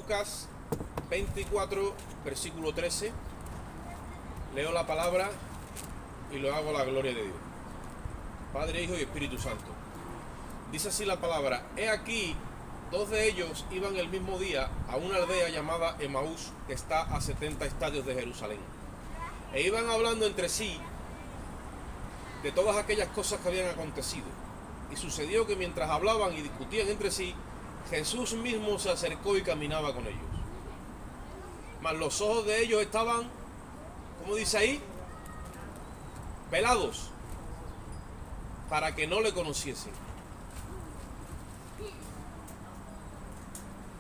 Lucas 24, versículo 13. Leo la palabra y lo hago a la gloria de Dios. Padre, Hijo y Espíritu Santo. Dice así la palabra: He aquí, dos de ellos iban el mismo día a una aldea llamada Emaús, que está a 70 estadios de Jerusalén. E iban hablando entre sí de todas aquellas cosas que habían acontecido. Y sucedió que mientras hablaban y discutían entre sí, Jesús mismo se acercó y caminaba con ellos. Mas los ojos de ellos estaban, ¿cómo dice ahí? Velados, para que no le conociesen.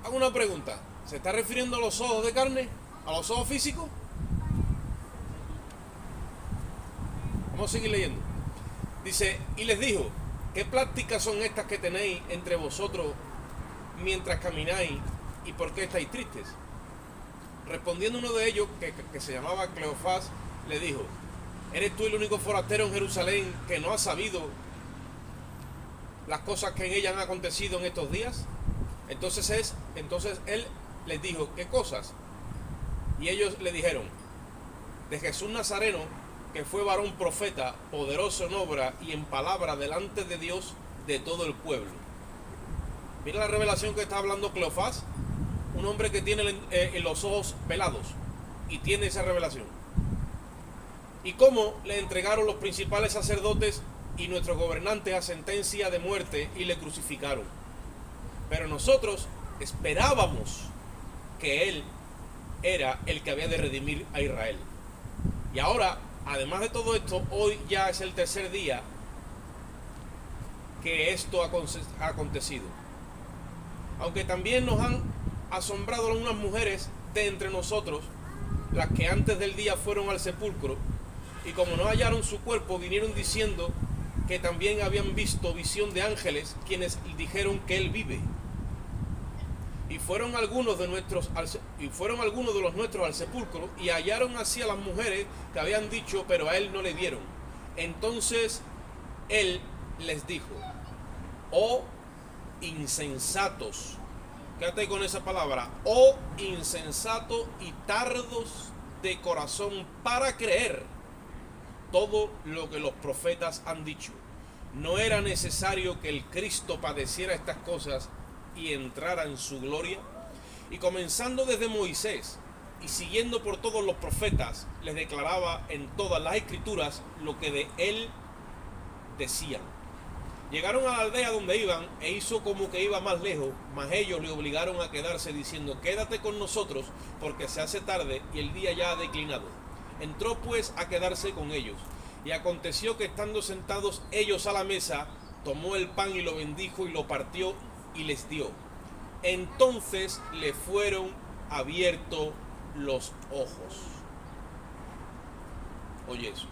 Hago una pregunta. ¿Se está refiriendo a los ojos de carne? ¿A los ojos físicos? Vamos a seguir leyendo. Dice, y les dijo: ¿qué prácticas son estas que tenéis entre vosotros mientras camináis, y por qué estáis tristes? Respondiendo uno de ellos, que se llamaba Cleofás, le dijo: ¿eres tú el único forastero en Jerusalén que no ha sabido las cosas que en ella han acontecido en estos días? Entonces él les dijo: ¿qué cosas? Y ellos le dijeron: de Jesús Nazareno, que fue varón profeta, poderoso en obra y en palabra delante de Dios de todo el pueblo. Mira la revelación que está hablando Cleofás, un hombre que tiene los ojos velados, y tiene esa revelación. Y cómo le entregaron los principales sacerdotes y nuestros gobernantes a sentencia de muerte y le crucificaron. Pero nosotros esperábamos que él era el que había de redimir a Israel. Y ahora, además de todo esto, hoy ya es el tercer día que esto ha acontecido. Aunque también nos han asombrado algunas mujeres de entre nosotros, las que antes del día fueron al sepulcro, y como no hallaron su cuerpo, vinieron diciendo que también habían visto visión de ángeles, quienes dijeron que él vive. Y fueron algunos de los nuestros al sepulcro, y hallaron así a las mujeres que habían dicho, pero a él no le vieron. Entonces él les dijo: oh insensatos, quédate con esa palabra, oh insensatos y tardos de corazón para creer todo lo que los profetas han dicho. ¿No era necesario que el Cristo padeciera estas cosas y entrara en su gloria? Y comenzando desde Moisés y siguiendo por todos los profetas, les declaraba en todas las escrituras lo que de él decían. Llegaron a la aldea donde iban, e hizo como que iba más lejos, mas ellos le obligaron a quedarse, diciendo: quédate con nosotros, porque se hace tarde y el día ya ha declinado. Entró pues a quedarse con ellos. Y aconteció que, estando sentados ellos a la mesa, tomó el pan y lo bendijo y lo partió y les dio. Entonces le fueron abiertos los ojos. Oye eso.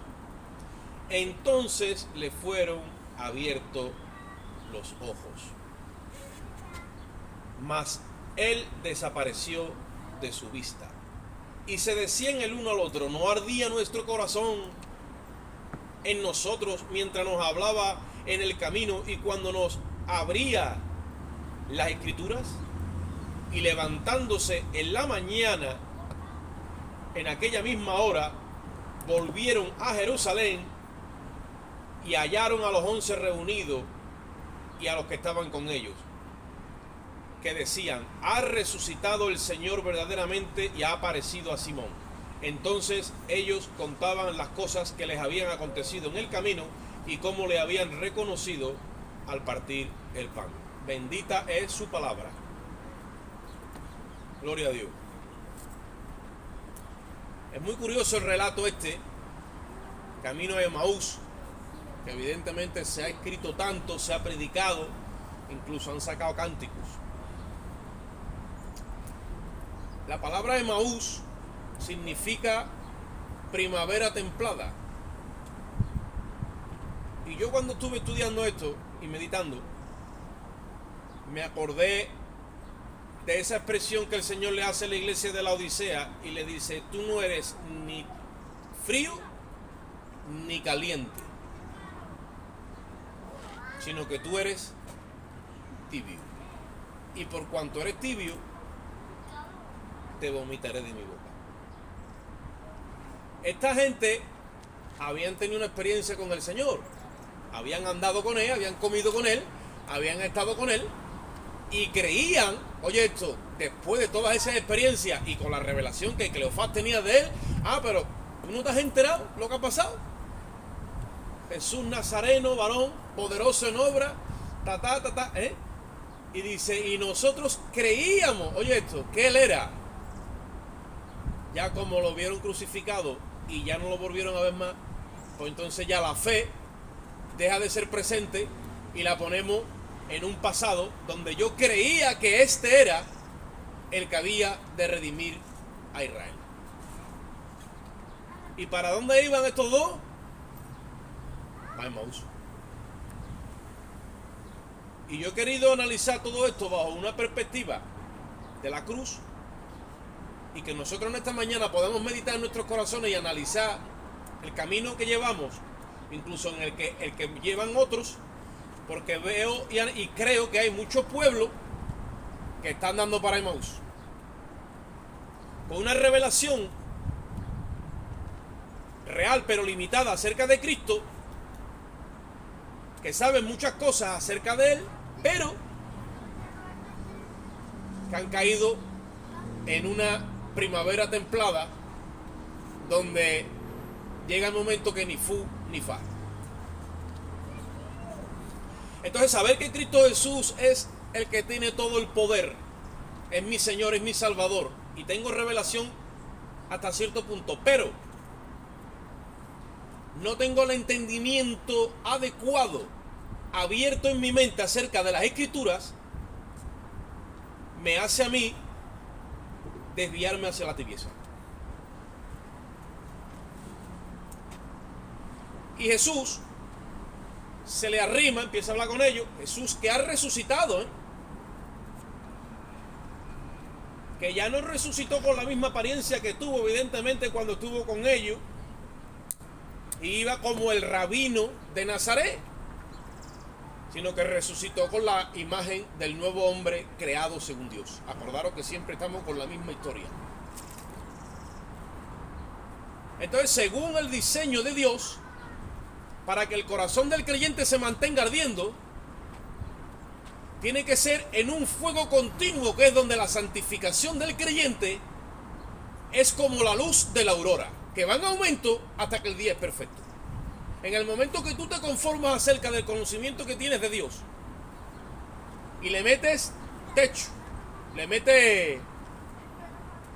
Entonces le fueron abiertos los ojos. Mas él desapareció de su vista. Y se decían el uno al otro: ¿no ardía nuestro corazón en nosotros mientras nos hablaba en el camino y cuando nos abría las escrituras? Y levantándose en la mañana, en aquella misma hora, volvieron a Jerusalén y hallaron a los 11 reunidos y a los que estaban con ellos, que decían: ha resucitado el Señor verdaderamente y ha aparecido a Simón. Entonces ellos contaban las cosas que les habían acontecido en el camino y cómo le habían reconocido al partir el pan. Bendita es su palabra. Gloria a Dios. Es muy curioso el relato este, camino a Emaús, que evidentemente se ha escrito tanto, se ha predicado, incluso han sacado cánticos. La palabra Emaús significa primavera templada. Y yo, cuando estuve estudiando esto y meditando, me acordé de esa expresión que el Señor le hace a la iglesia de la Odisea y le dice: tú no eres ni frío ni caliente, sino que tú eres tibio. Y por cuanto eres tibio, te vomitaré de mi boca. Esta gente habían tenido una experiencia con el Señor, habían andado con Él, habían comido con Él, habían estado con Él, y creían, oye esto, después de todas esas experiencias y con la revelación que Cleofás tenía de Él, pero ¿tú no te has enterado lo que ha pasado? Jesús Nazareno, varón, poderoso en obra, y dice, y nosotros creíamos, oye esto, que Él era. Ya como lo vieron crucificado y ya no lo volvieron a ver más, pues entonces ya la fe deja de ser presente y la ponemos en un pasado donde yo creía que este era el que había de redimir a Israel. ¿Y para dónde iban estos dos? A Emaús. Y yo he querido analizar todo esto bajo una perspectiva de la cruz, y que nosotros en esta mañana podamos meditar en nuestros corazones y analizar el camino que llevamos, incluso en el que llevan otros, porque veo y creo que hay muchos pueblos que están dando para Emaús, con una revelación real pero limitada acerca de Cristo, que saben muchas cosas acerca de Él, pero que han caído en una primavera templada donde llega el momento que ni fu ni fa. Entonces, saber que Cristo Jesús es el que tiene todo el poder, es mi Señor, es mi Salvador, y tengo revelación hasta cierto punto, pero no tengo el entendimiento adecuado, abierto en mi mente acerca de las Escrituras, me hace a mí desviarme hacia la tibieza. Y Jesús se le arrima, empieza a hablar con ellos. Jesús que ha resucitado, que ya no resucitó con la misma apariencia que tuvo evidentemente cuando estuvo con ellos, y iba como el rabino de Nazaret, sino que resucitó con la imagen del nuevo hombre creado según Dios. Acordaros que siempre estamos con la misma historia. Entonces, según el diseño de Dios, para que el corazón del creyente se mantenga ardiendo, tiene que ser en un fuego continuo, que es donde la santificación del creyente es como la luz de la aurora, que va en aumento hasta que el día es perfecto. En el momento que tú te conformas acerca del conocimiento que tienes de Dios y le metes techo, le metes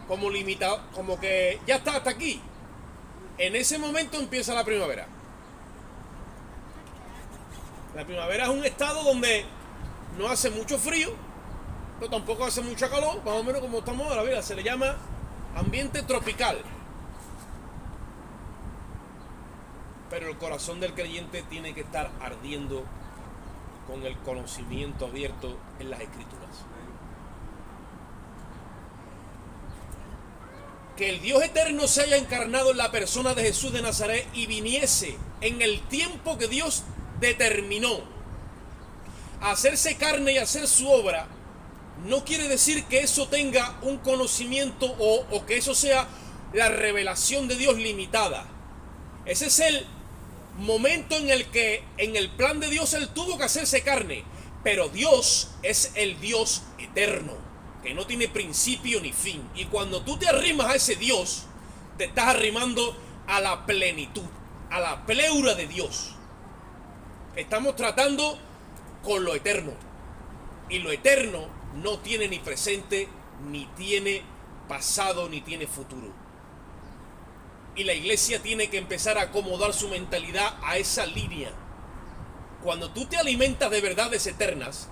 como limitado, como que ya está hasta aquí, en ese momento empieza la primavera. La primavera es un estado donde no hace mucho frío, pero tampoco hace mucha calor, más o menos como estamos ahora. Mira, se le llama ambiente tropical. Pero el corazón del creyente tiene que estar ardiendo con el conocimiento abierto en las Escrituras. Que el Dios eterno se haya encarnado en la persona de Jesús de Nazaret y viniese en el tiempo que Dios determinó a hacerse carne y hacer su obra, no quiere decir que eso tenga un conocimiento o que eso sea la revelación de Dios limitada. Ese es el momento en el que en el plan de Dios Él tuvo que hacerse carne, pero Dios es el Dios eterno, que no tiene principio ni fin, y cuando tú te arrimas a ese Dios, te estás arrimando a la plenitud, a la pleura de Dios. Estamos tratando con lo eterno, y lo eterno no tiene ni presente, ni tiene pasado, ni tiene futuro. Y la iglesia tiene que empezar a acomodar su mentalidad a esa línea. Cuando tú te alimentas de verdades eternas,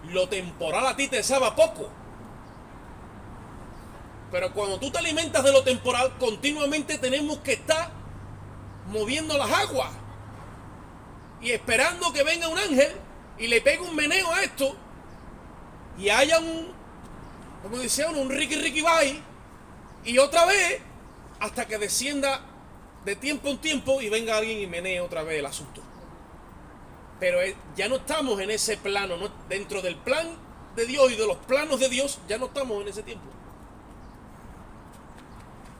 lo temporal a ti te sabe poco. Pero cuando tú te alimentas de lo temporal, continuamente tenemos que estar moviendo las aguas y esperando que venga un ángel y le pegue un meneo a esto y haya como decía uno, un riqui bye, y otra vez hasta que descienda de tiempo en tiempo y venga alguien y menee otra vez el asunto. Pero ya no estamos en ese plano, ¿no? Dentro del plan de Dios y de los planos de Dios, ya no estamos en ese tiempo.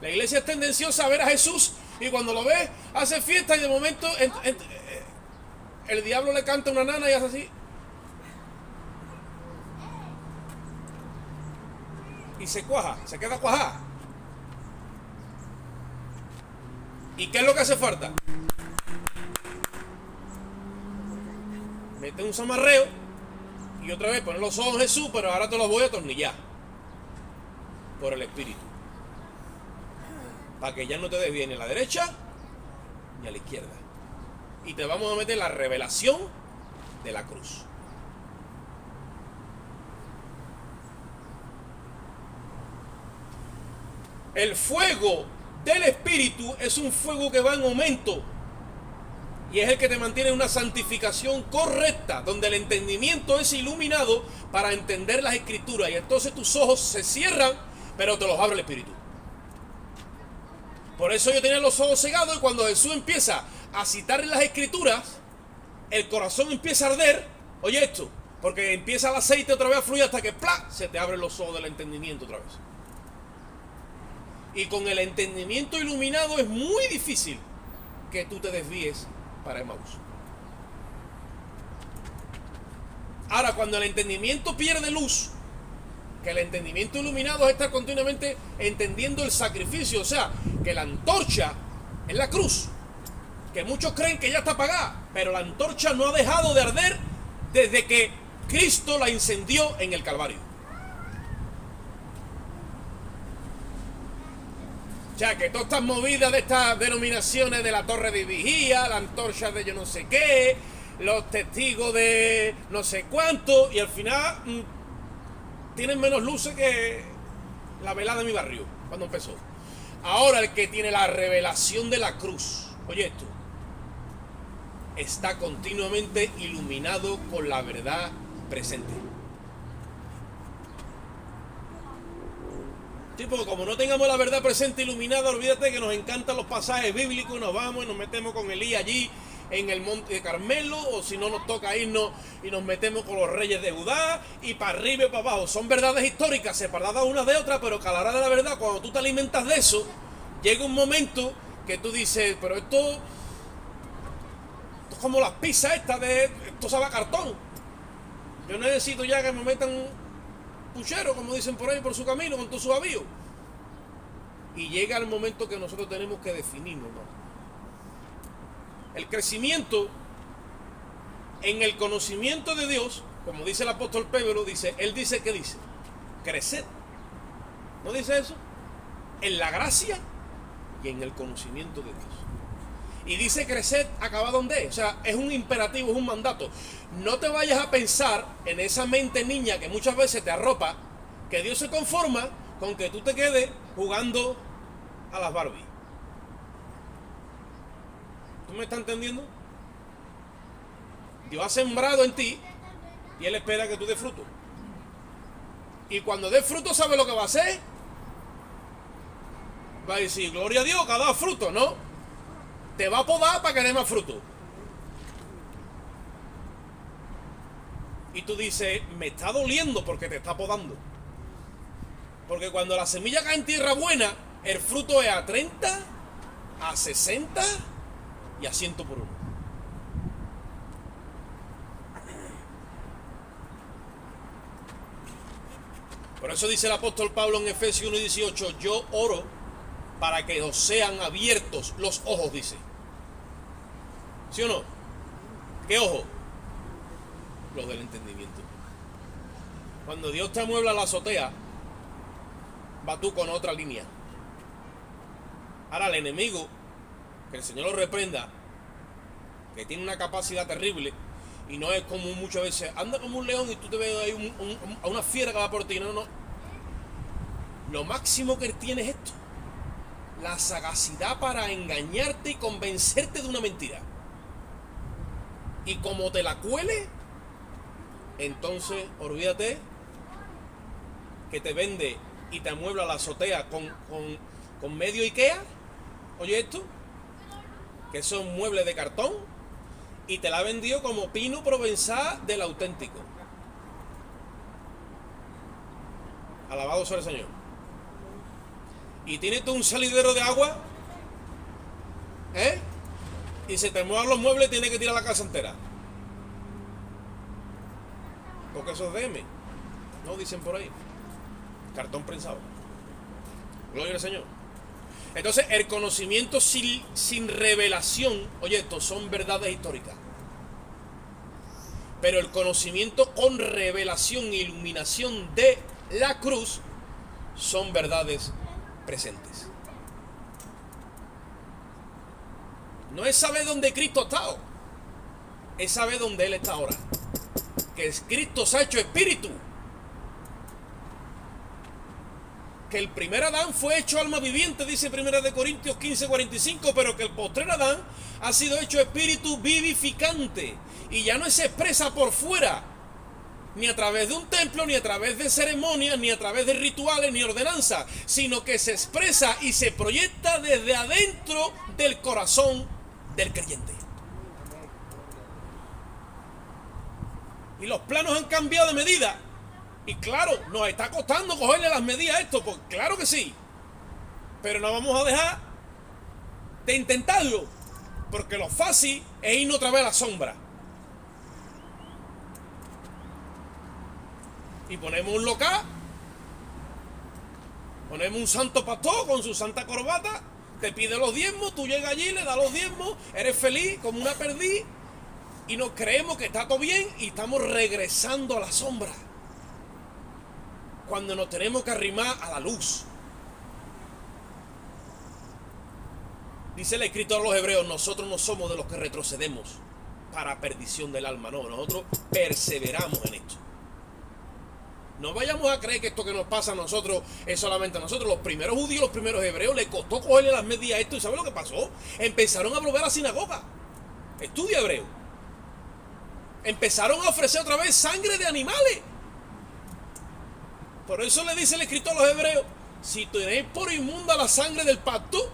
La iglesia es tendenciosa a ver a Jesús y cuando lo ve hace fiesta y de momento el diablo le canta una nana y hace así. Y se cuaja, se queda cuajada. ¿Y qué es lo que hace falta? Mete un zamarreo y otra vez poner los ojos en Jesús, pero ahora te los voy a atornillar por el Espíritu. Para que ya no te desvíes ni a la derecha ni a la izquierda. Y te vamos a meter la revelación de la cruz. El fuego del Espíritu es un fuego que va en aumento y es el que te mantiene en una santificación correcta, donde el entendimiento es iluminado para entender las Escrituras y entonces tus ojos se cierran, pero te los abre el Espíritu. Por eso yo tenía los ojos cegados y cuando Jesús empieza a citar en las Escrituras, el corazón empieza a arder. Oye esto, porque empieza el aceite otra vez a fluir hasta que ¡plá! Se te abren los ojos del entendimiento otra vez. Y con el entendimiento iluminado es muy difícil que tú te desvíes para Emaús. Ahora, cuando el entendimiento pierde luz, que el entendimiento iluminado es estar continuamente entendiendo el sacrificio, o sea, que la antorcha es la cruz, que muchos creen que ya está apagada, pero la antorcha no ha dejado de arder desde que Cristo la incendió en el Calvario. O sea, que todas estas movidas de estas denominaciones de la torre de vigía, la antorcha de yo no sé qué, los testigos de no sé cuánto, y al final tienen menos luces que la velada de mi barrio, cuando empezó. Ahora el que tiene la revelación de la cruz, oye esto, está continuamente iluminado con la verdad presente. Sí, porque como no tengamos la verdad presente iluminada, olvídate que nos encantan los pasajes bíblicos, nos vamos y nos metemos con Elías allí en el monte de Carmelo, o si no nos toca irnos y nos metemos con los reyes de Judá y para arriba y para abajo. Son verdades históricas separadas unas de otras, pero que a la hora de la verdad, cuando tú te alimentas de eso, llega un momento que tú dices, pero esto es como las pizzas estas esto sabe a cartón. Yo necesito ya que me metan puchero, como dicen por ahí, por su camino, con todo su avío. Y llega el momento que nosotros tenemos que definirnos, ¿no? El crecimiento en el conocimiento de Dios, como dice el apóstol Pedro, él dice, ¿qué dice? Crecer. ¿No dice eso? En la gracia y en el conocimiento de Dios. Y dice crecer, ¿acaba dónde es? O sea, es un imperativo, es un mandato. No te vayas a pensar en esa mente niña que muchas veces te arropa, que Dios se conforma con que tú te quedes jugando a las Barbie. ¿Tú me estás entendiendo? Dios ha sembrado en ti y Él espera que tú des fruto. Y cuando des fruto, ¿sabe lo que va a hacer? Va a decir, gloria a Dios, que ha dado fruto, ¿no? Te va a podar para que dé más fruto. Y tú dices, me está doliendo porque te está podando. Porque cuando la semilla cae en tierra buena, el fruto es a 30, a 60 y a 100 por uno. Por eso dice el apóstol Pablo en Efesios 1:18, yo oro para que os sean abiertos los ojos, dice. ¿Sí o no? ¿Qué ojo? Los del entendimiento. Cuando Dios te amuebla la azotea, va tú con otra línea. Ahora el enemigo, que el Señor lo reprenda, que tiene una capacidad terrible, y no es como muchas veces, anda como un león y tú te ves ahí a una fiera que va por ti. No, no. Lo máximo que él tiene es esto. La sagacidad para engañarte y convencerte de una mentira. Y como te la cuele, entonces olvídate que te vende y te amuebla la azotea con medio Ikea. Oye esto, que son muebles de cartón, y te la ha vendido como pino provenzal del auténtico. Alabado sea el Señor. Y tiene tú un salidero de agua, y se te muevan los muebles y tiene que tirar la casa entera. Porque eso es DM. No dicen por ahí. Cartón prensado. Gloria al Señor. Entonces, el conocimiento sin revelación, oye, esto son verdades históricas. Pero el conocimiento con revelación e iluminación de la cruz son verdades presentes. No es saber dónde Cristo ha estado, es saber dónde Él está ahora. Que Cristo se ha hecho espíritu. Que el primer Adán fue hecho alma viviente, dice 1 Corintios 15:45, pero que el postrer Adán ha sido hecho espíritu vivificante. Y ya no se expresa por fuera, ni a través de un templo, ni a través de ceremonias, ni a través de rituales, ni ordenanzas, sino que se expresa y se proyecta desde adentro del corazón del creyente. Y los planos han cambiado de medida. Y claro, nos está costando cogerle las medidas a esto, pues claro que sí. Pero no vamos a dejar de intentarlo, porque lo fácil es irnos otra vez a la sombra. Y ponemos un local, ponemos un santo pastor con su santa corbata, te pide los diezmos, tú llegas allí, le das los diezmos, eres feliz como una perdiz, y nos creemos que está todo bien y estamos regresando a la sombra, cuando nos tenemos que arrimar a la luz. Dice el escritor a los hebreos, nosotros no somos de los que retrocedemos para perdición del alma, no, nosotros perseveramos en esto. No vayamos a creer que esto que nos pasa a nosotros es solamente a nosotros. Los primeros judíos, los primeros hebreos, les costó cogerle las medidas a esto. ¿Y saben lo que pasó? Empezaron a volver a la sinagoga. Estudia hebreo. Empezaron a ofrecer otra vez sangre de animales. Por eso le dice el escritor a los hebreos, si tenéis por inmunda la sangre del pacto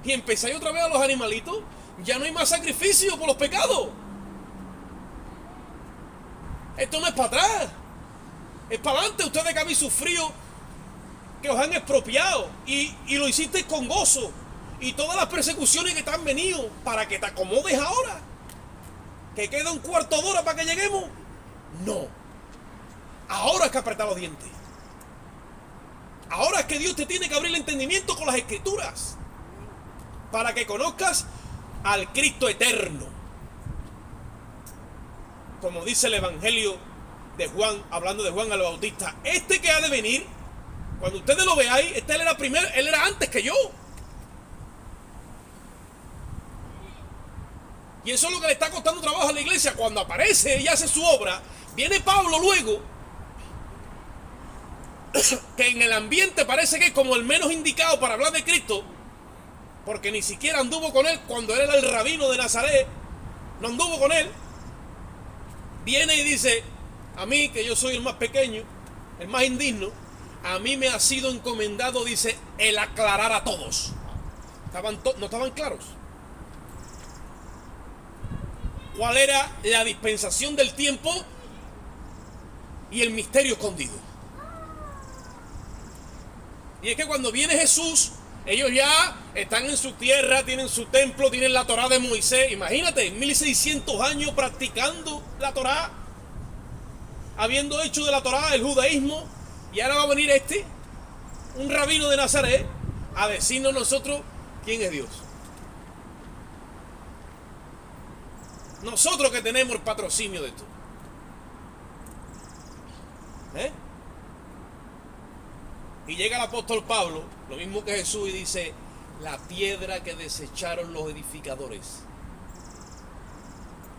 y empezáis otra vez a los animalitos, ya no hay más sacrificio por los pecados. Esto no es para atrás. Es para adelante. Ustedes que habéis sufrido, que os han expropiado y lo hicisteis con gozo, y todas las persecuciones que te han venido, para que te acomodes ahora, que queda un cuarto de hora para que lleguemos. No, ahora es que apretar los dientes. Ahora es que Dios te tiene que abrir el entendimiento con las escrituras, para que conozcas al Cristo eterno, como dice el Evangelio de Juan, hablando de Juan el Bautista, este que ha de venir, cuando ustedes lo veáis, él era primero, él era antes que yo. Y eso es lo que le está costando trabajo a la iglesia. Cuando aparece y hace su obra, viene Pablo luego, que en el ambiente parece que es como el menos indicado para hablar de Cristo, porque ni siquiera anduvo con él cuando él era el rabino de Nazaret, no anduvo con él. Viene y dice, a mí, que yo soy el más pequeño, el más indigno, a mí me ha sido encomendado, dice, el aclarar a todos. ¿No estaban claros? ¿Cuál era la dispensación del tiempo y el misterio escondido? Y es que cuando viene Jesús, ellos ya están en su tierra, tienen su templo, tienen la Torá de Moisés. Imagínate, 1600 años practicando la Torá, habiendo hecho de la Torá el judaísmo, y ahora va a venir un rabino de Nazaret, a decirnos nosotros quién es Dios. Nosotros que tenemos el patrocinio de esto. Y llega el apóstol Pablo, lo mismo que Jesús, y dice, la piedra que desecharon los edificadores,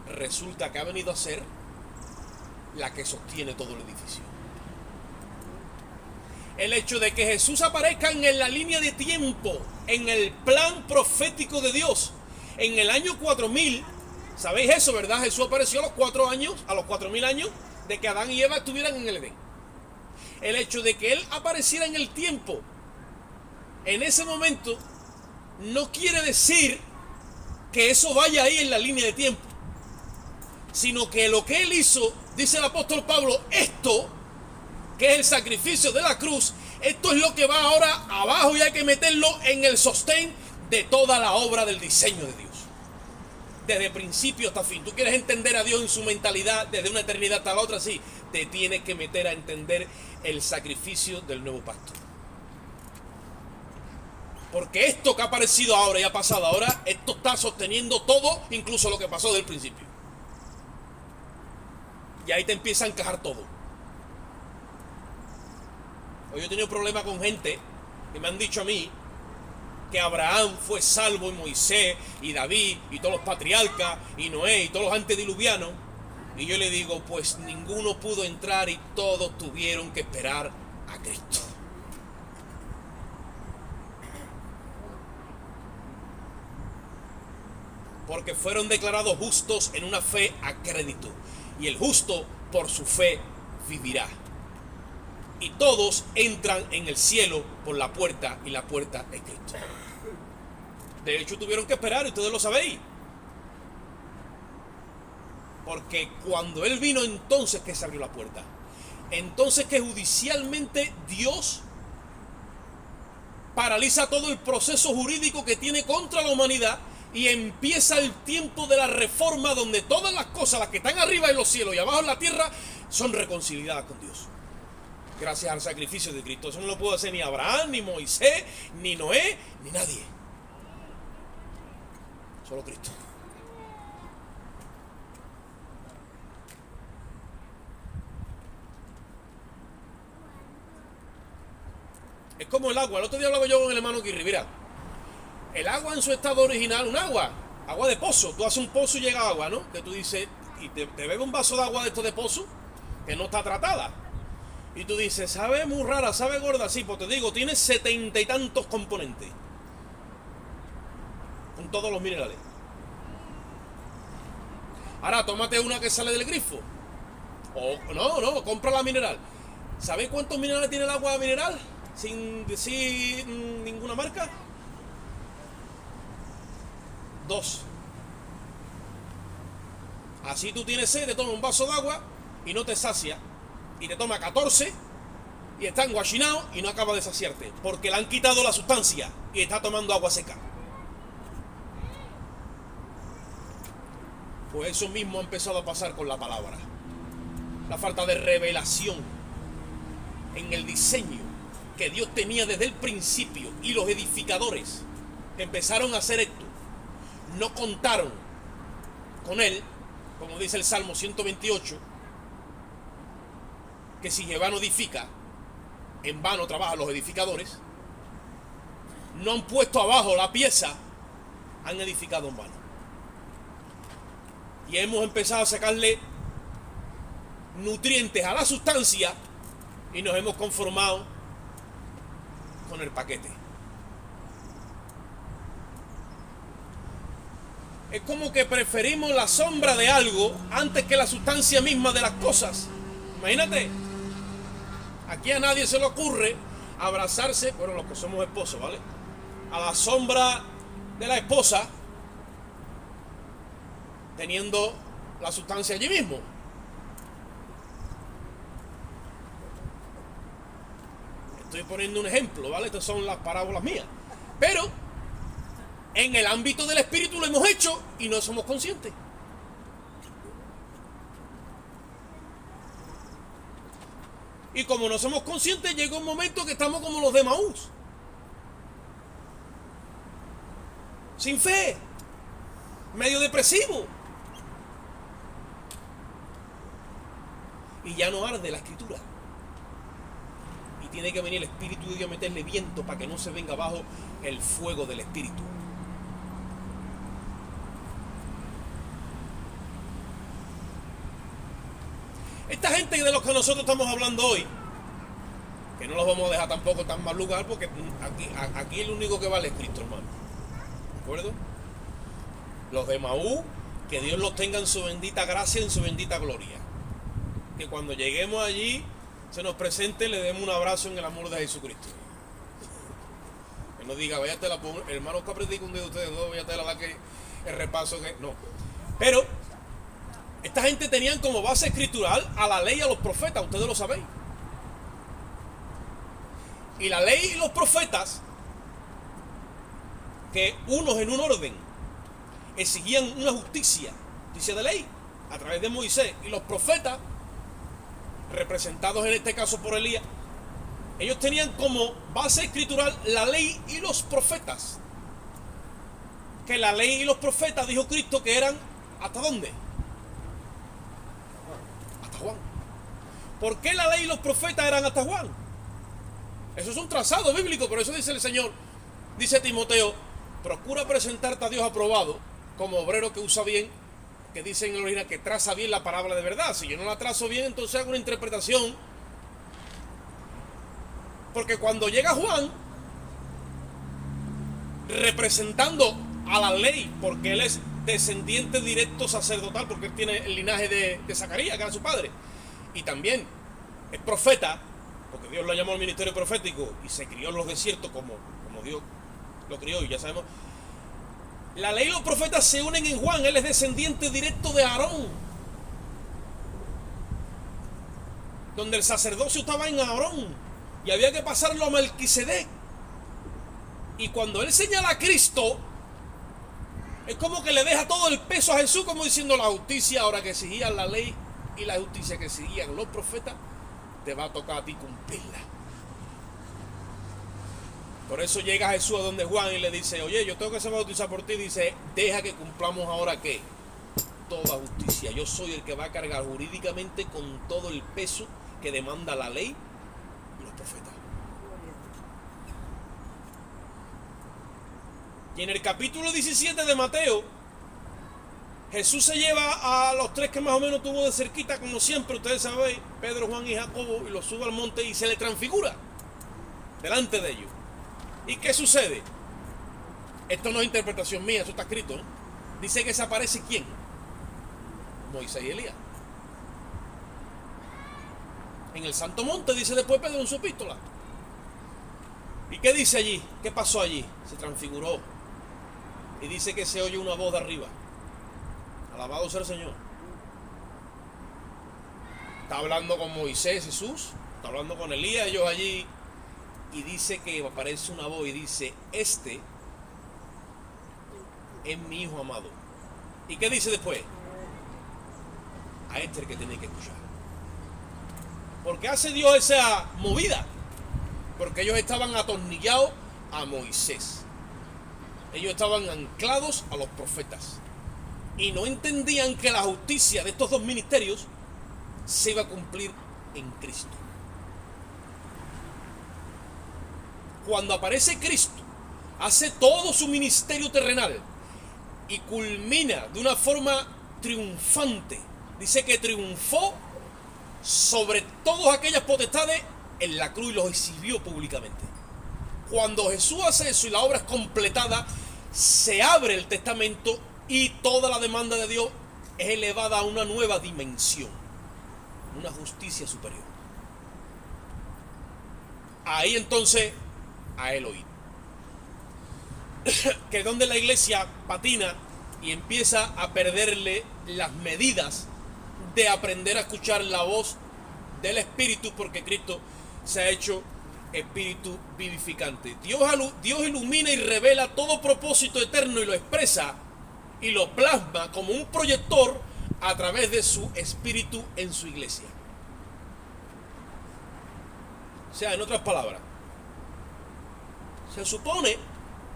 resulta que ha venido a ser la que sostiene todo el edificio. El hecho de que Jesús aparezca en la línea de tiempo, en el plan profético de Dios, en el año 4000, ¿sabéis eso, verdad? Jesús apareció a los 4000 años de que Adán y Eva estuvieran en el Edén. El hecho de que Él apareciera en el tiempo, en ese momento, no quiere decir que eso vaya ahí en la línea de tiempo, sino que lo que Él hizo, dice el apóstol Pablo, esto que es el sacrificio de la cruz, esto es lo que va ahora abajo y hay que meterlo en el sostén de toda la obra del diseño de Dios. Desde principio hasta fin. Tú quieres entender a Dios en su mentalidad desde una eternidad hasta la otra, sí, te tienes que meter a entender el sacrificio del nuevo pacto. Porque esto que ha aparecido ahora y ha pasado ahora, esto está sosteniendo todo, incluso lo que pasó desde el principio. Y ahí te empieza a encajar todo. Hoy yo he tenido problemas con gente que me han dicho a mí que Abraham fue salvo, y Moisés, y David, y todos los patriarcas, y Noé, y todos los antediluvianos. Y yo le digo, pues ninguno pudo entrar y todos tuvieron que esperar a Cristo. Porque fueron declarados justos en una fe a crédito. Y el justo por su fe vivirá. Y todos entran en el cielo por la puerta, y la puerta es Cristo. De hecho tuvieron que esperar, y ustedes lo sabéis. Porque cuando Él vino, entonces que se abrió la puerta. Entonces que judicialmente Dios paraliza todo el proceso jurídico que tiene contra la humanidad, y empieza el tiempo de la reforma, donde todas las cosas, las que están arriba en los cielos y abajo en la tierra, son reconciliadas con Dios. Gracias al sacrificio de Cristo. Eso no lo pudo hacer ni Abraham, ni Moisés, ni Noé, ni nadie. Solo Cristo. Es como el agua. El otro día hablaba yo con el hermano Kirri. Mira, el agua en su estado original, un agua de pozo. Tú haces un pozo y llega agua, ¿no? Que tú dices, y te bebes un vaso de agua de esto de pozo, que no está tratada. Y tú dices, sabe muy rara, sabe gorda. Sí, pues te digo, tiene 70 y tantos componentes. Con todos los minerales. Ahora, tómate una que sale del grifo. O no, compra la mineral. ¿Sabes cuántos minerales tiene el agua mineral? Sin decir ninguna marca. 2. Así tú tienes sed, te tomas un vaso de agua y no te sacia. Y te toma 14 y está enguachinado y no acaba de saciarte. Porque le han quitado la sustancia y está tomando agua seca. Pues eso mismo ha empezado a pasar con la palabra. La falta de revelación en el diseño que Dios tenía desde el principio, y los edificadores que empezaron a hacer esto no contaron con Él, como dice el Salmo 128, que si Jehová no edifica, en vano trabajan los edificadores. No han puesto abajo la pieza, han edificado en vano. Y hemos empezado a sacarle nutrientes a la sustancia y nos hemos conformado con el paquete. Es como que preferimos la sombra de algo antes que la sustancia misma de las cosas. Imagínate, aquí a nadie se le ocurre abrazarse, bueno, los que somos esposos, ¿vale?, a la sombra de la esposa, teniendo la sustancia allí mismo. Estoy poniendo un ejemplo, ¿vale? Estas son las parábolas mías. Pero en el ámbito del espíritu lo hemos hecho y no somos conscientes. Y como no somos conscientes, llega un momento que estamos como los de Emaús, sin fe, medio depresivo. Y ya no arde la escritura. Y tiene que venir el Espíritu de Dios a meterle viento para que no se venga abajo el fuego del Espíritu. Esta gente de los que nosotros estamos hablando hoy, que no los vamos a dejar tampoco tan mal lugar, porque aquí el único que vale es Cristo, hermano. ¿De acuerdo? Los de Emaús, que Dios los tenga en su bendita gracia, en su bendita gloria. Que cuando lleguemos allí se nos presente, le demos un abrazo en el amor de Jesucristo. Que nos diga, váyate la hermano, que predica un día de ustedes dos, váyate la que el repaso que no. Pero esta gente tenían como base escritural a la ley y a los profetas, ustedes lo sabéis. Y la ley y los profetas, que unos en un orden exigían una justicia de ley a través de Moisés, y los profetas, representados en este caso por Elías, ellos tenían como base escritural la ley y los profetas. Que la ley y los profetas, dijo Cristo, que eran ¿hasta dónde? Hasta Juan. ¿Por qué la ley y los profetas eran hasta Juan? Eso es un trazado bíblico, por eso dice el Señor, dice Timoteo, procura presentarte a Dios aprobado, como obrero que usa bien, que dice en el original que traza bien la palabra de verdad. Si yo no la trazo bien, entonces hago una interpretación. Porque cuando llega Juan, representando a la ley, porque él es descendiente directo sacerdotal, porque él tiene el linaje de Zacarías, que era su padre, y también es profeta, porque Dios lo llamó al ministerio profético y se crió en los desiertos como Dios lo crió, y ya sabemos. La ley y los profetas se unen en Juan. Él es descendiente directo de Aarón, donde el sacerdocio estaba en Aarón y había que pasarlo a Melquisedec. Y cuando él señala a Cristo, es como que le deja todo el peso a Jesús, como diciendo: la justicia ahora que exigían la ley y la justicia que exigían los profetas, te va a tocar a ti cumplirla. Por eso llega Jesús a donde Juan y le dice: oye, yo tengo que ser bautizado por ti. Dice: deja que cumplamos ahora ¿qué? Toda justicia. Yo soy el que va a cargar jurídicamente con todo el peso que demanda la ley y los profetas. Y en el capítulo 17 de Mateo, Jesús se lleva a los tres que más o menos tuvo de cerquita, como siempre, ustedes saben, Pedro, Juan y Jacobo, y los sube al monte y se le transfigura delante de ellos. ¿Y qué sucede? Esto no es interpretación mía, eso está escrito, ¿no? Dice que se aparece ¿quién? Moisés y Elías. En el Santo Monte, dice después Pedro en su epístola. ¿Y qué dice allí? ¿Qué pasó allí? Se transfiguró. Y dice que se oye una voz de arriba. Alabado sea el Señor. Está hablando con Moisés, Jesús. Está hablando con Elías, ellos allí. Y dice que aparece una voz y dice: este es mi hijo amado. ¿Y qué dice después? A este es el que tiene que escuchar. ¿Por qué hace Dios esa movida? Porque ellos estaban atornillados a Moisés. Ellos estaban anclados a los profetas. Y no entendían que la justicia de estos dos ministerios se iba a cumplir en Cristo. Cuando aparece Cristo, hace todo su ministerio terrenal y culmina de una forma triunfante. Dice que triunfó sobre todas aquellas potestades en la cruz y los exhibió públicamente. Cuando Jesús hace eso y la obra es completada, se abre el testamento y toda la demanda de Dios es elevada a una nueva dimensión, una justicia superior. Ahí entonces a él oír. Que es donde la iglesia patina y empieza a perderle las medidas de aprender a escuchar la voz del Espíritu, porque Cristo se ha hecho Espíritu vivificante. Dios ilumina y revela todo propósito eterno y lo expresa y lo plasma como un proyector a través de su Espíritu en su iglesia. O sea, en otras palabras, se supone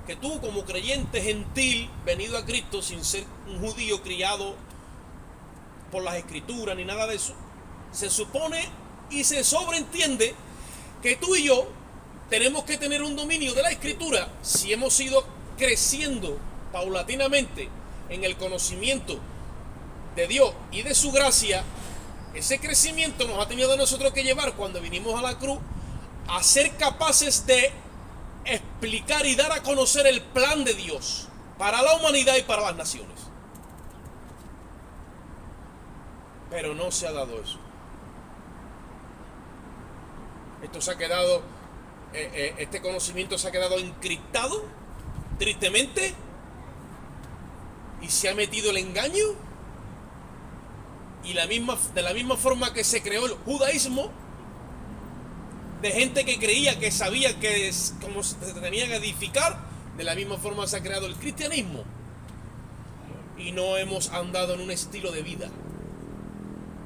que tú, como creyente gentil venido a Cristo sin ser un judío criado por las escrituras ni nada de eso, se supone y se sobreentiende que tú y yo tenemos que tener un dominio de la escritura si hemos ido creciendo paulatinamente en el conocimiento de Dios y de su gracia. Ese crecimiento nos ha tenido a nosotros que llevar, cuando vinimos a la cruz, a ser capaces de explicar y dar a conocer el plan de Dios para la humanidad y para las naciones. Pero no se ha dado eso. Esto se ha quedado, este conocimiento se ha quedado encriptado, tristemente, y se ha metido el engaño. Y de la misma forma que se creó el judaísmo, de gente que creía que sabía que cómo se tenía que edificar. De la misma forma se ha creado el cristianismo. Y no hemos andado en un estilo de vida.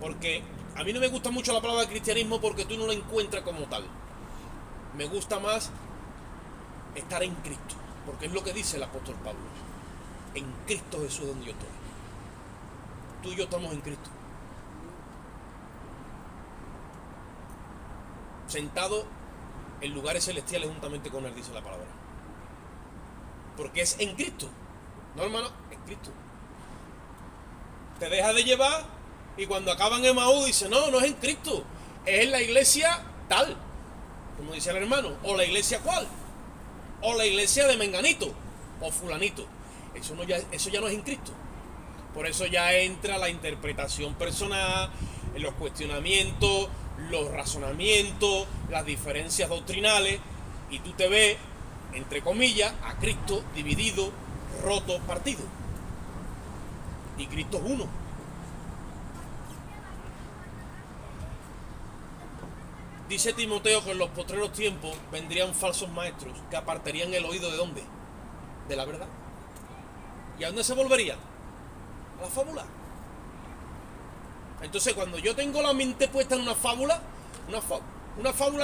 Porque a mí no me gusta mucho la palabra cristianismo porque tú no la encuentras como tal. Me gusta más estar en Cristo. Porque es lo que dice el apóstol Pablo. En Cristo Jesús donde yo estoy. Tú y yo estamos en Cristo. Sentado en lugares celestiales juntamente con Él, dice la palabra. Porque es en Cristo. No, hermano, en Cristo. Te deja de llevar y cuando acaban en Emaús dice, no, no es en Cristo. Es en la iglesia tal. Como dice el hermano. O la iglesia cual. O la iglesia de Menganito. O fulanito. Eso ya no es en Cristo. Por eso ya entra la interpretación personal, los cuestionamientos, los razonamientos, las diferencias doctrinales, y tú te ves, entre comillas, a Cristo dividido, roto, partido. Y Cristo es uno. Dice Timoteo que en los postreros tiempos vendrían falsos maestros que apartarían el oído ¿de dónde? De la verdad. ¿Y a dónde se volverían? A la fábula. Entonces cuando yo tengo la mente puesta en una fábula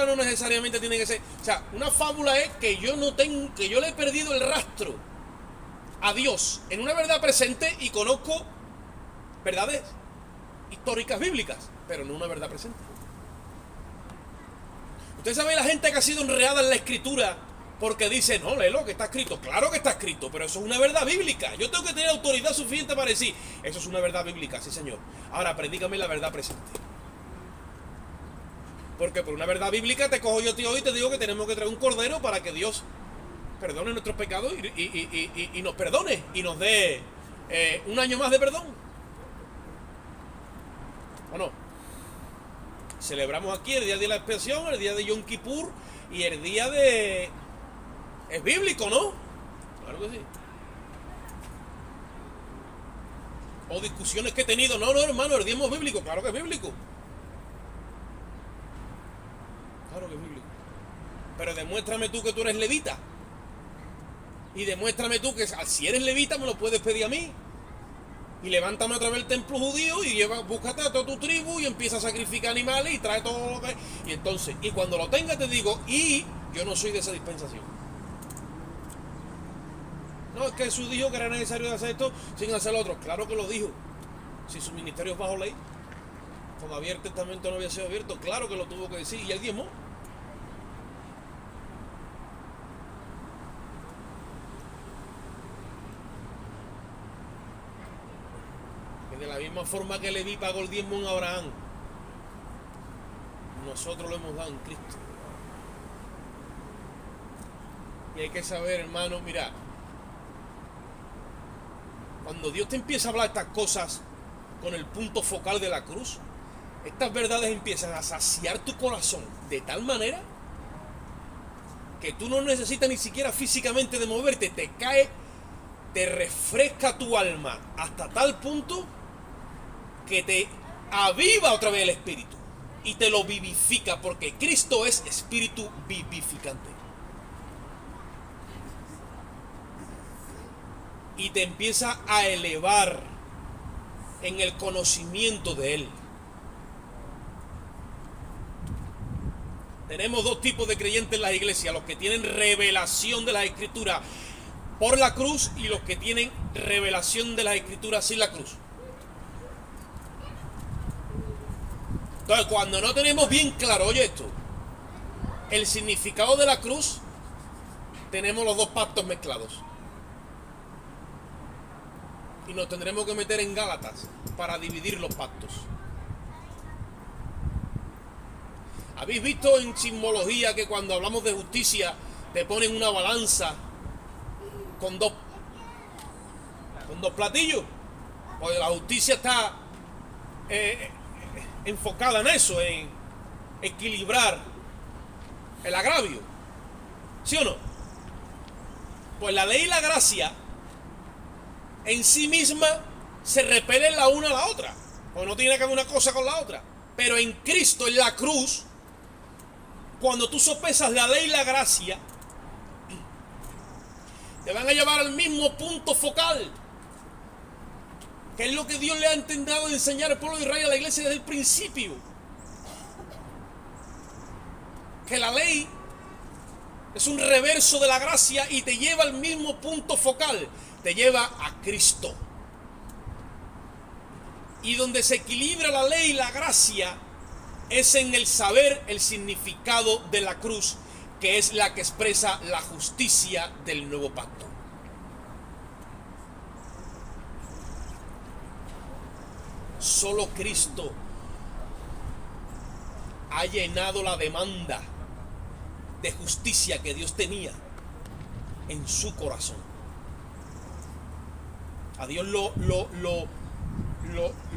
no necesariamente tiene que ser, o sea, una fábula es que yo le he perdido el rastro a Dios en una verdad presente y conozco verdades históricas bíblicas, pero no una verdad presente. Usted sabe la gente que ha sido enredada en la escritura porque dice, no, léelo, que está escrito. Claro que está escrito, pero eso es una verdad bíblica. Yo tengo que tener autoridad suficiente para decir, eso es una verdad bíblica, sí señor. Ahora, predícame la verdad presente. Porque por una verdad bíblica te cojo yo tío y te digo que tenemos que traer un cordero para que Dios perdone nuestros pecados y nos perdone y nos dé un año más de perdón. ¿O no? Celebramos aquí el día de la expiación, el día de Yom Kippur y el día de... Es bíblico, ¿no? Claro que sí. O discusiones que he tenido. No, hermano, el diezmo es bíblico. Claro que es bíblico. Claro que es bíblico. Pero demuéstrame tú que tú eres levita. Y demuéstrame tú que si eres levita me lo puedes pedir a mí. Y levántame otra vez el templo judío y búscate a toda tu tribu y empieza a sacrificar animales y trae todo lo que... Y entonces, y cuando lo tenga te digo, y yo no soy de esa dispensación. No, es que Jesús dijo que era necesario hacer esto sin hacer lo otro. Claro que lo dijo. Si su ministerio es bajo ley, todavía el testamento no había sido abierto, claro que lo tuvo que decir. Y él diezmó. Que de la misma forma que Leví pagó el diezmo en Abraham, nosotros lo hemos dado en Cristo. Y hay que saber, hermano, mira, cuando Dios te empieza a hablar estas cosas con el punto focal de la cruz, estas verdades empiezan a saciar tu corazón de tal manera que tú no necesitas ni siquiera físicamente de moverte, te cae, te refresca tu alma hasta tal punto que te aviva otra vez el espíritu y te lo vivifica, porque Cristo es espíritu vivificante. Y te empieza a elevar en el conocimiento de Él. Tenemos dos tipos de creyentes en la iglesia: los que tienen revelación de las escrituras por la cruz y los que tienen revelación de las escrituras sin la cruz. Entonces, cuando no tenemos bien claro, oye esto, el significado de la cruz, tenemos los dos pactos mezclados. Y nos tendremos que meter en Gálatas para dividir los pactos. ¿Habéis visto en sismología que cuando hablamos de justicia te ponen una balanza con dos platillos? Pues la justicia está enfocada en eso, en equilibrar el agravio. ¿Sí o no? Pues la ley y la gracia en sí misma se repelen la una a la otra, pues no tiene que ver una cosa con la otra. Pero en Cristo, en la cruz, cuando tú sopesas la ley y la gracia, te van a llevar al mismo punto focal, que es lo que Dios le ha intentado enseñar al pueblo de Israel, a la iglesia desde el principio. Que la ley es un reverso de la gracia y te lleva al mismo punto focal, te lleva a Cristo. Y donde se equilibra la ley y la gracia es en el saber el significado de la cruz, que es la que expresa la justicia del nuevo pacto. Solo Cristo ha llenado la demanda de justicia que Dios tenía en su corazón. A Dios lo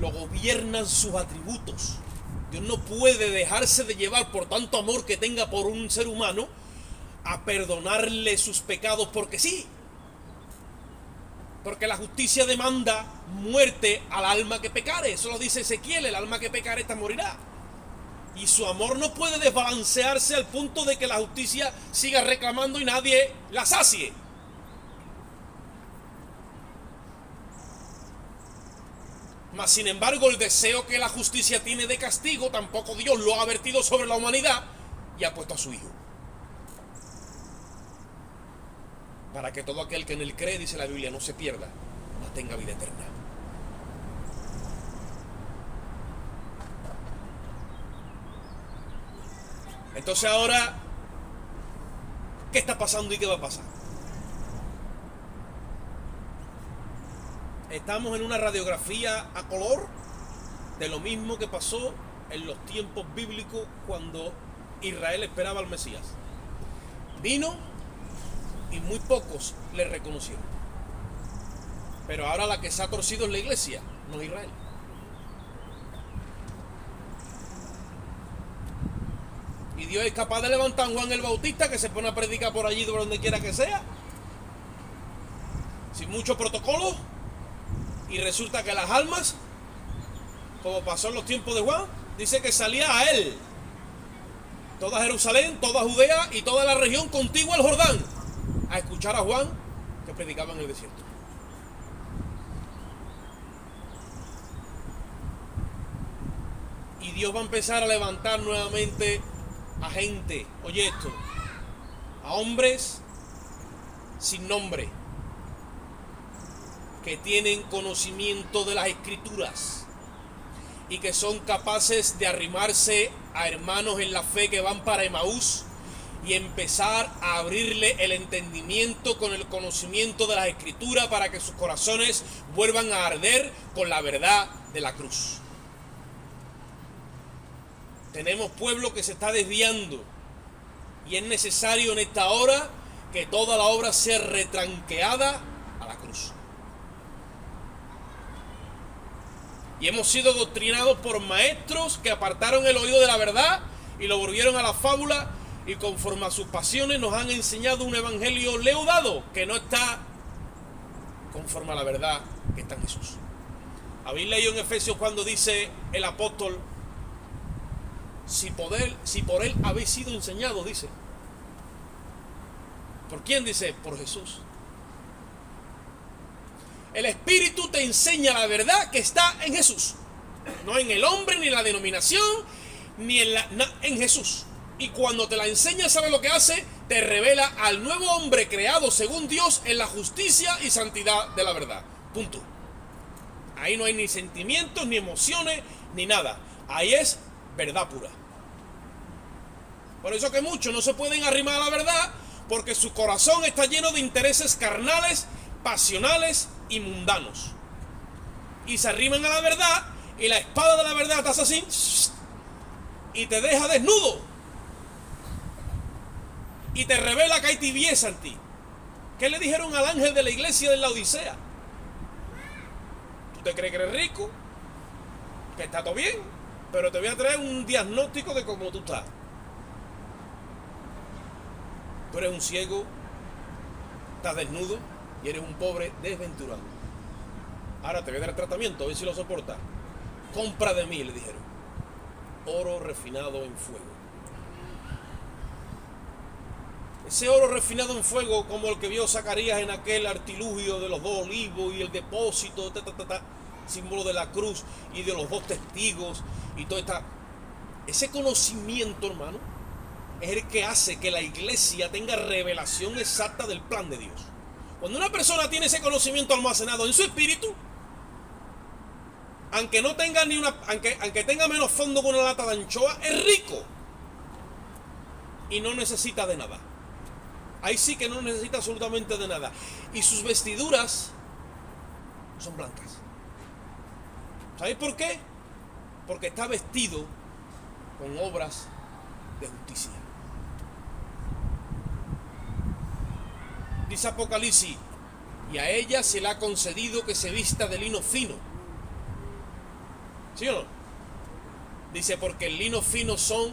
gobiernan sus atributos. Dios no puede dejarse de llevar por tanto amor que tenga por un ser humano a perdonarle sus pecados porque sí. Porque la justicia demanda muerte al alma que pecare. Eso lo dice Ezequiel: el alma que pecare esta morirá. Y su amor no puede desbalancearse al punto de que la justicia siga reclamando y nadie la sacie. Mas sin embargo, el deseo que la justicia tiene de castigo, tampoco Dios lo ha vertido sobre la humanidad y ha puesto a su Hijo. Para que todo aquel que en él cree, dice la Biblia, no se pierda, mas tenga vida eterna. Entonces ahora, ¿qué está pasando y qué va a pasar? Estamos en una radiografía a color de lo mismo que pasó en los tiempos bíblicos cuando Israel esperaba al Mesías. Vino y muy pocos le reconocieron. Pero ahora la que se ha torcido es la iglesia, no Israel. Y Dios es capaz de levantar a Juan el Bautista, que se pone a predicar por allí, por donde quiera que sea, sin mucho protocolo. Y resulta que las almas, como pasó en los tiempos de Juan, dice que salía a él toda Jerusalén, toda Judea y toda la región contigua al Jordán a escuchar a Juan, que predicaba en el desierto. Y Dios va a empezar a levantar nuevamente a gente, oye esto, a hombres sin nombre, que tienen conocimiento de las Escrituras y que son capaces de arrimarse a hermanos en la fe que van para Emaús y empezar a abrirle el entendimiento con el conocimiento de las Escrituras para que sus corazones vuelvan a arder con la verdad de la cruz. Tenemos pueblo que se está desviando y es necesario en esta hora que toda la obra sea retranqueada a la cruz. Y hemos sido doctrinados por maestros que apartaron el oído de la verdad y lo volvieron a la fábula, y conforme a sus pasiones nos han enseñado un evangelio leudado que no está conforme a la verdad que está en Jesús. Habéis leído en Efesios cuando dice el apóstol: si por él habéis sido enseñados, dice. ¿Por quién? Dice, por Jesús. El Espíritu te enseña la verdad que está en Jesús, no en el hombre, ni en la denominación, ni en Jesús. Y cuando te la enseña, ¿sabes lo que hace? Te revela al nuevo hombre creado según Dios en la justicia y santidad de la verdad. Punto. Ahí no hay ni sentimientos, ni emociones, ni nada. Ahí es verdad pura. Por eso que muchos no se pueden arrimar a la verdad, porque su corazón está lleno de intereses carnales, pasionales y mundanos. Y se arriman a la verdad, y la espada de la verdad te hace así y te deja desnudo y te revela que hay tibieza en ti. ¿Qué le dijeron al ángel de la iglesia de la Odisea? ¿Tú te crees que eres rico? Que está todo bien, pero te voy a traer un diagnóstico de cómo tú estás. Tú eres un ciego, estás desnudo y eres un pobre desventurado. Ahora te voy a dar el tratamiento, a ver si lo soportas. Compra de mí, le dijeron, oro refinado en fuego. ese oro refinado en fuego, como el que vio Zacarías en aquel artilugio de los 2 olivos y el depósito, símbolo de la cruz y de los 2 testigos y todo ese conocimiento, hermano, es el que hace que la iglesia tenga revelación exacta del plan de Dios. Cuando una persona tiene ese conocimiento almacenado en su espíritu, aunque no tenga aunque tenga menos fondo que una lata de anchoa, es rico y no necesita de nada. Ahí sí que no necesita absolutamente de nada. Y sus vestiduras son blancas. ¿Sabéis por qué? Porque está vestido con obras de justicia. Dice Apocalipsis, y a ella se le ha concedido que se vista de lino fino. ¿Sí o no? Dice, porque el lino fino son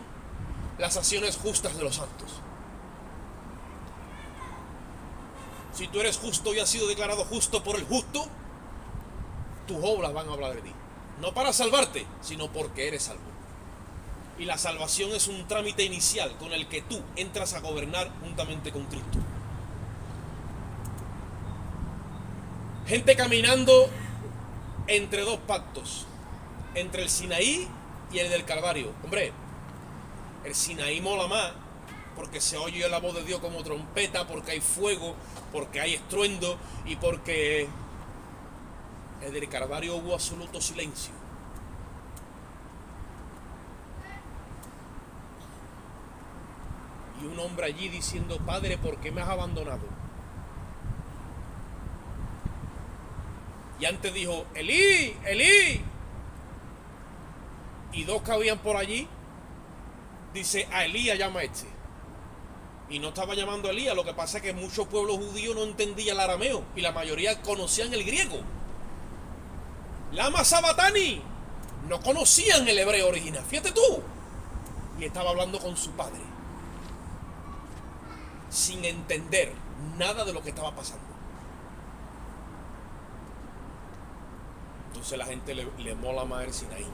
las acciones justas de los santos. Si tú eres justo y has sido declarado justo por el justo, tus obras van a hablar de ti. No para salvarte, sino porque eres salvo. Y la salvación es un trámite inicial con el que tú entras a gobernar juntamente con Cristo. Gente caminando entre 2 pactos, entre el Sinaí y el del Calvario. Hombre, el Sinaí mola más porque se oye la voz de Dios como trompeta, porque hay fuego, porque hay estruendo y porque el del Calvario hubo absoluto silencio. Y un hombre allí diciendo, Padre, ¿por qué me has abandonado? Y antes dijo, Elí, Elí. Y 2 que habían por allí, dice, a Elías llama este. Y no estaba llamando a Elías, lo que pasa es que muchos pueblos judíos no entendían el arameo y la mayoría conocían el griego. Lama Sabatani, no conocían el hebreo original, fíjate tú. Y estaba hablando con su padre, sin entender nada de lo que estaba pasando. Entonces la gente le mola más el Sinaí.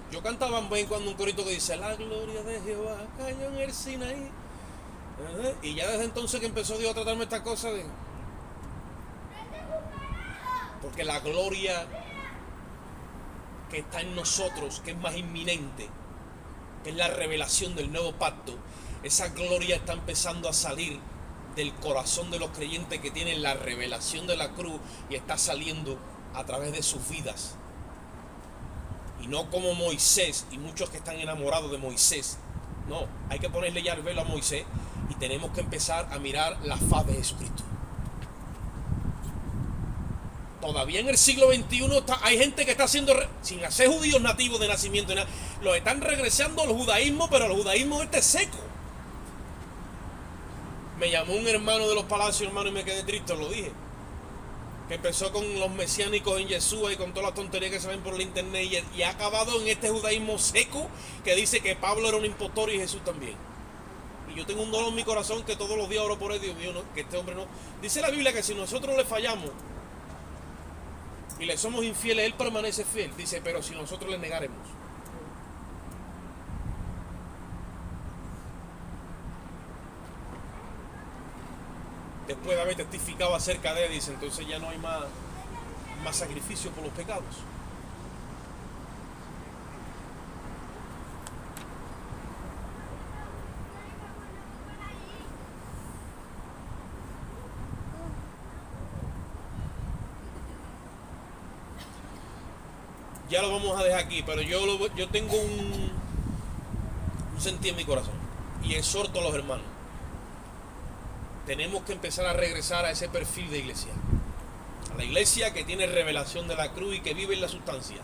Yo cantaba bien cuando un corito que dice, la gloria de Jehová cayó en el Sinaí. Y ya desde entonces que empezó Dios a tratarme esta cosa de... Porque la gloria que está en nosotros, que es más inminente, que es la revelación del nuevo pacto, esa gloria está empezando a salir del corazón de los creyentes que tienen la revelación de la cruz y está saliendo a través de sus vidas. Y no como Moisés y muchos que están enamorados de Moisés. No, hay que ponerle ya el velo a Moisés y tenemos que empezar a mirar la faz de Jesucristo. Todavía en el siglo XXI hay gente que está haciendo, sin hacer judíos nativos de nacimiento, los están regresando al judaísmo, pero el judaísmo este es seco. Me llamó un hermano de los palacios, hermano, y me quedé triste, os lo dije. Que empezó con los mesiánicos en Yeshua y con todas las tonterías que se ven por el internet y ha acabado en este judaísmo seco que dice que Pablo era un impostor y Jesús también. Y yo tengo un dolor en mi corazón que todos los días oro por él, Dios mío, no, que este hombre no. Dice la Biblia que si nosotros le fallamos y le somos infieles, él permanece fiel. Dice, pero si nosotros le negaremos. Después de haber testificado acerca de él, dice, entonces ya no hay más sacrificio por los pecados. Ya lo vamos a dejar aquí, pero yo tengo un sentir en mi corazón y exhorto a los hermanos. Tenemos que empezar a regresar a ese perfil de iglesia. A la iglesia que tiene revelación de la cruz y que vive en la sustancia.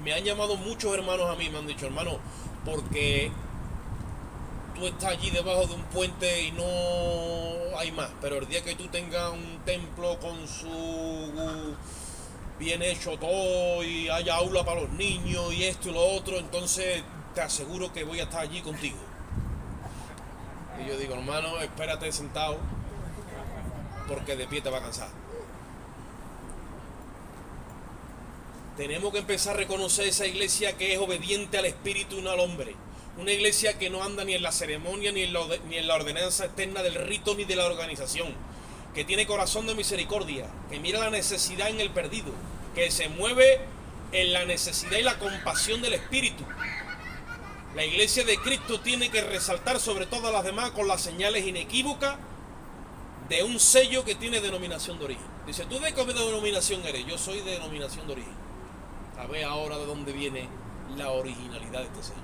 Me han llamado muchos hermanos a mí, me han dicho, hermano, porque tú estás allí debajo de un puente y no hay más. Pero el día que tú tengas un templo con su bien hecho todo y haya aula para los niños y esto y lo otro, entonces te aseguro que voy a estar allí contigo. Y yo digo, hermano, espérate sentado porque de pie te va a cansar. Tenemos que empezar a reconocer esa iglesia que es obediente al Espíritu y no al hombre. Una iglesia que no anda ni en la ceremonia, ni en la ordenanza externa del rito, ni de la organización. Que tiene corazón de misericordia, que mira la necesidad en el perdido, que se mueve en la necesidad y la compasión del Espíritu. La iglesia de Cristo tiene que resaltar sobre todas las demás con las señales inequívocas de un sello que tiene denominación de origen. Dice, ¿tú de qué denominación eres? Yo soy de denominación de origen. A ver ahora de dónde viene la originalidad de este sello.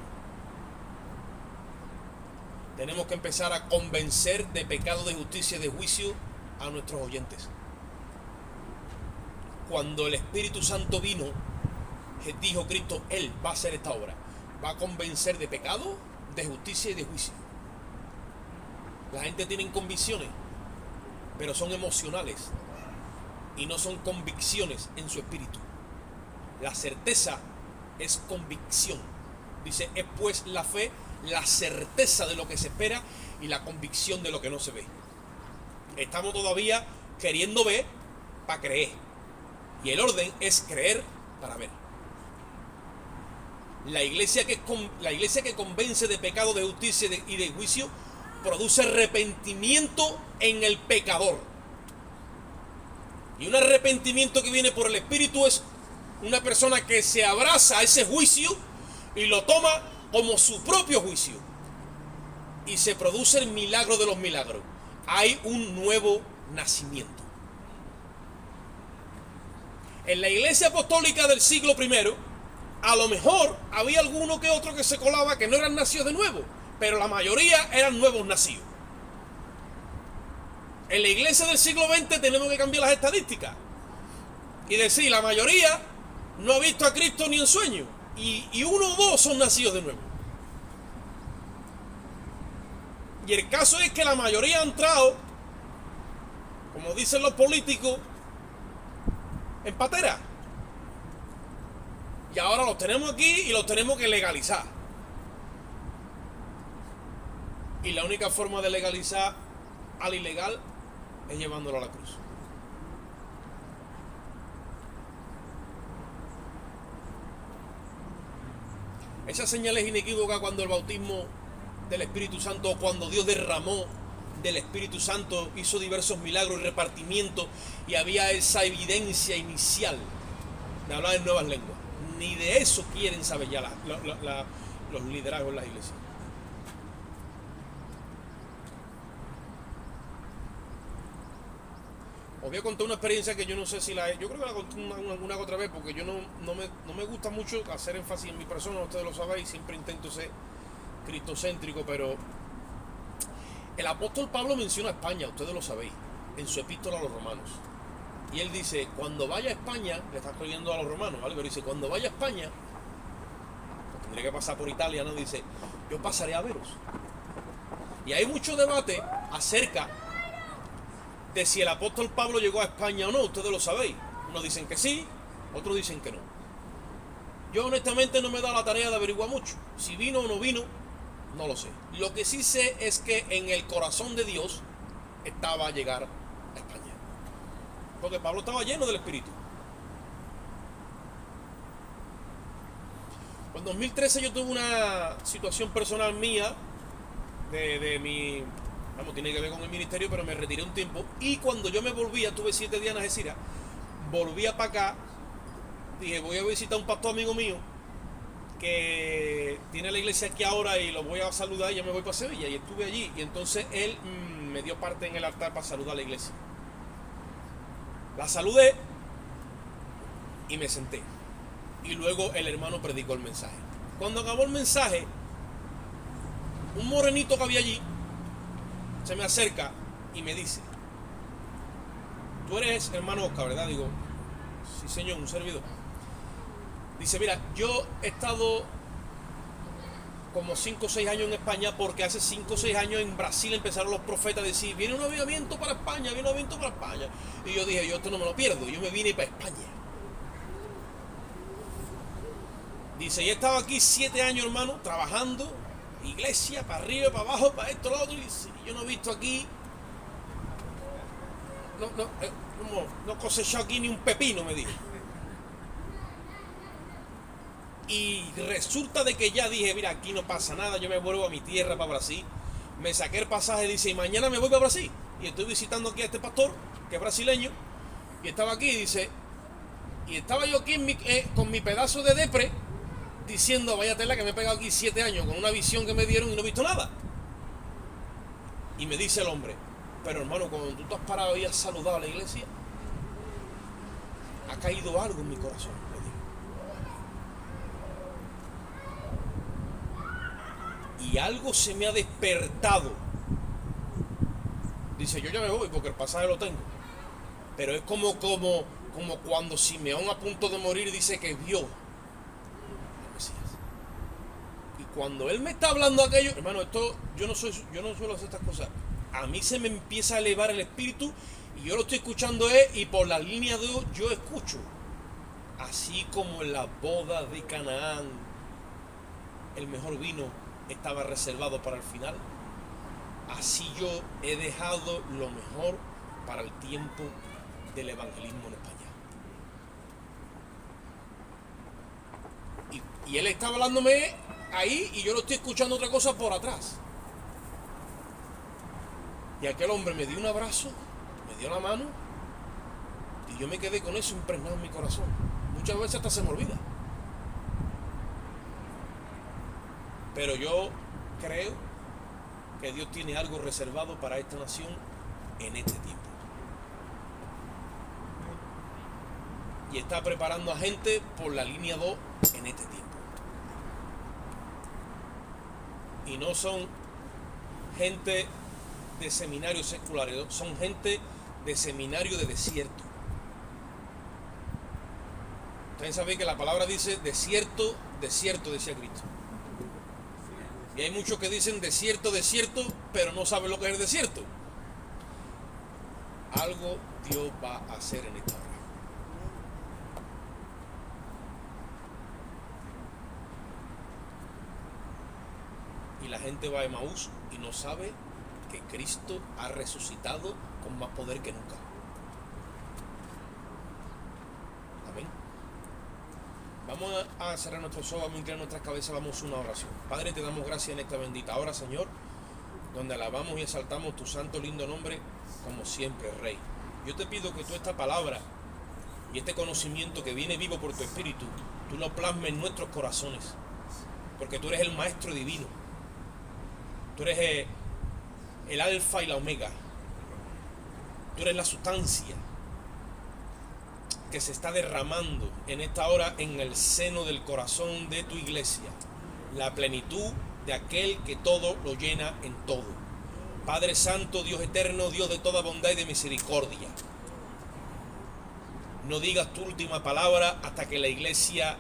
Tenemos que empezar a convencer de pecado, de justicia y de juicio a nuestros oyentes. Cuando el Espíritu Santo vino, dijo Cristo, Él va a hacer esta obra. Va a convencer de pecado, de justicia y de juicio. La gente tiene convicciones, pero son emocionales y no son convicciones en su espíritu. La certeza es convicción. Dice, es pues la fe, la certeza de lo que se espera y la convicción de lo que no se ve. Estamos todavía queriendo ver para creer. Y el orden es creer para ver. La iglesia que convence de pecado, de justicia y de juicio produce arrepentimiento en el pecador. Y un arrepentimiento que viene por el Espíritu es una persona que se abraza a ese juicio y lo toma como su propio juicio. Y se produce el milagro de los milagros. Hay un nuevo nacimiento. En la iglesia apostólica del siglo I, a lo mejor había alguno que otro que se colaba que no eran nacidos de nuevo, pero la mayoría eran nuevos nacidos. En la iglesia del siglo XX tenemos que cambiar las estadísticas y decir, la mayoría no ha visto a Cristo ni en sueño, y uno o dos son nacidos de nuevo. Y el caso es que la mayoría ha entrado, como dicen los políticos, en patera. Y ahora los tenemos aquí y los tenemos que legalizar. Y la única forma de legalizar al ilegal es llevándolo a la cruz. Esa señal es inequívoca cuando el bautismo del Espíritu Santo, cuando Dios derramó del Espíritu Santo, hizo diversos milagros y repartimientos, y había esa evidencia inicial de hablar en nuevas lenguas. Ni de eso quieren saber ya los liderazgos en las iglesias. Os voy a contar una experiencia que yo no sé si yo creo que la conté una otra vez, porque yo no me gusta mucho hacer énfasis en mi persona, ustedes lo sabéis, siempre intento ser cristocéntrico, pero el apóstol Pablo menciona a España, ustedes lo sabéis, en su epístola a los romanos. Y él dice, cuando vaya a España, le está escribiendo a los romanos, ¿vale? Pero dice, cuando vaya a España, pues tendré que pasar por Italia, ¿no? Dice, yo pasaré a veros. Y hay mucho debate acerca de si el apóstol Pablo llegó a España o no, ustedes lo sabéis. Unos dicen que sí, otros dicen que no. Yo honestamente no me he dado la tarea de averiguar mucho. Si vino o no vino, no lo sé. Lo que sí sé es que en el corazón de Dios estaba a llegar a España. Porque Pablo estaba lleno del Espíritu. En 2013 yo tuve una situación personal mía de mi... Vamos, tiene que ver con el ministerio, pero me retiré un tiempo. Y cuando yo me volvía, tuve 7 días en Algeciras, volvía para acá, dije, voy a visitar a un pastor amigo mío que tiene la iglesia aquí ahora y lo voy a saludar y ya me voy para Sevilla. Y estuve allí y entonces él me dio parte en el altar para saludar a la iglesia. La saludé y me senté. Y luego el hermano predicó el mensaje. Cuando acabó el mensaje, un morenito que había allí se me acerca y me dice, tú eres hermano Oscar, ¿verdad? Digo, sí señor, un servidor. Dice, mira, yo he estado como 5 o 6 años en España, porque hace 5 o 6 años en Brasil empezaron los profetas a decir, viene un avivamiento para España, viene un avivamiento para España. Y yo dije, yo esto no me lo pierdo, yo me vine para España. Dice, y he estado aquí 7 años, hermano, trabajando, iglesia, para arriba, para abajo, para esto, lo otro, y dice, yo no he visto aquí, no cosechado aquí ni un pepino, me dijo. Y resulta de que ya dije, mira, aquí no pasa nada, yo me vuelvo a mi tierra para Brasil. Me saqué el pasaje, dice, y mañana me voy para Brasil. Y estoy visitando aquí a este pastor, que es brasileño, y estaba aquí, dice, y estaba yo aquí con mi pedazo de depre, diciendo, vaya tela que me he pegado aquí 7 años con una visión que me dieron y no he visto nada. Y me dice el hombre, pero hermano, cuando tú te has parado y has saludado a la iglesia, ha caído algo en mi corazón, le digo. Y algo se me ha despertado. Dice, yo ya me voy porque el pasaje lo tengo. Pero es como cuando Simeón a punto de morir dice que vio al Mesías. Y cuando él me está hablando aquello, hermano, esto yo no suelo hacer estas cosas. A mí se me empieza a elevar el espíritu y yo lo estoy escuchando y por la línea de Dios yo escucho. Así como en la boda de Canaán el mejor vino estaba reservado para el final, así yo he dejado lo mejor para el tiempo del evangelismo en España. Y él está hablándome ahí y yo lo estoy escuchando otra cosa por atrás. Y aquel hombre me dio un abrazo, me dio la mano y yo me quedé con eso impregnado en mi corazón. Muchas veces hasta se me olvida. Pero yo creo que Dios tiene algo reservado para esta nación en este tiempo. Y está preparando a gente por la línea 2 en este tiempo. Y no son gente de seminarios seculares, son gente de seminario de desierto. Ustedes saben que la palabra dice desierto, desierto, decía Cristo. Y hay muchos que dicen desierto, desierto, pero no saben lo que es el desierto. Algo Dios va a hacer en esta hora. Y la gente va a Emaús y no sabe que Cristo ha resucitado con más poder que nunca. Amén. Vamos a cerrar nuestros ojos, vamos a inclinar nuestras cabezas, vamos a una oración. Padre, te damos gracias en esta bendita hora, Señor, donde alabamos y exaltamos tu santo lindo nombre, como siempre, Rey. Yo te pido que tú esta palabra y este conocimiento que viene vivo por tu Espíritu, tú lo plasmes en nuestros corazones, porque tú eres el Maestro Divino. Tú eres el alfa y la omega. Tú eres la sustancia que se está derramando en esta hora en el seno del corazón de tu iglesia. La plenitud de aquel que todo lo llena en todo. Padre Santo, Dios eterno, Dios de toda bondad y de misericordia. No digas tu última palabra hasta que la iglesia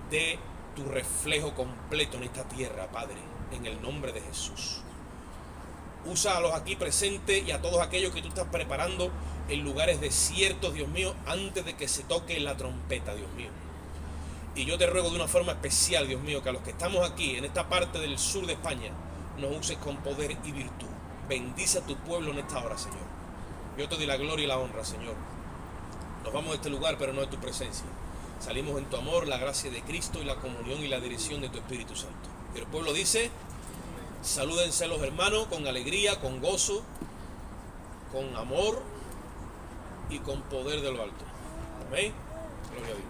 dé tu reflejo completo en esta tierra, Padre, en el nombre de Jesús. Usa a los aquí presentes y a todos aquellos que tú estás preparando en lugares desiertos, Dios mío, antes de que se toque la trompeta, Dios mío. Y yo te ruego de una forma especial, Dios mío, que a los que estamos aquí, en esta parte del sur de España, nos uses con poder y virtud. Bendice a tu pueblo en esta hora, Señor. Yo te doy la gloria y la honra, Señor. Nos vamos de este lugar, pero no de tu presencia. Salimos en tu amor, la gracia de Cristo y la comunión y la dirección de tu Espíritu Santo. Y el pueblo dice, salúdense los hermanos con alegría, con gozo, con amor y con poder de lo alto. Amén. Gloria a Dios.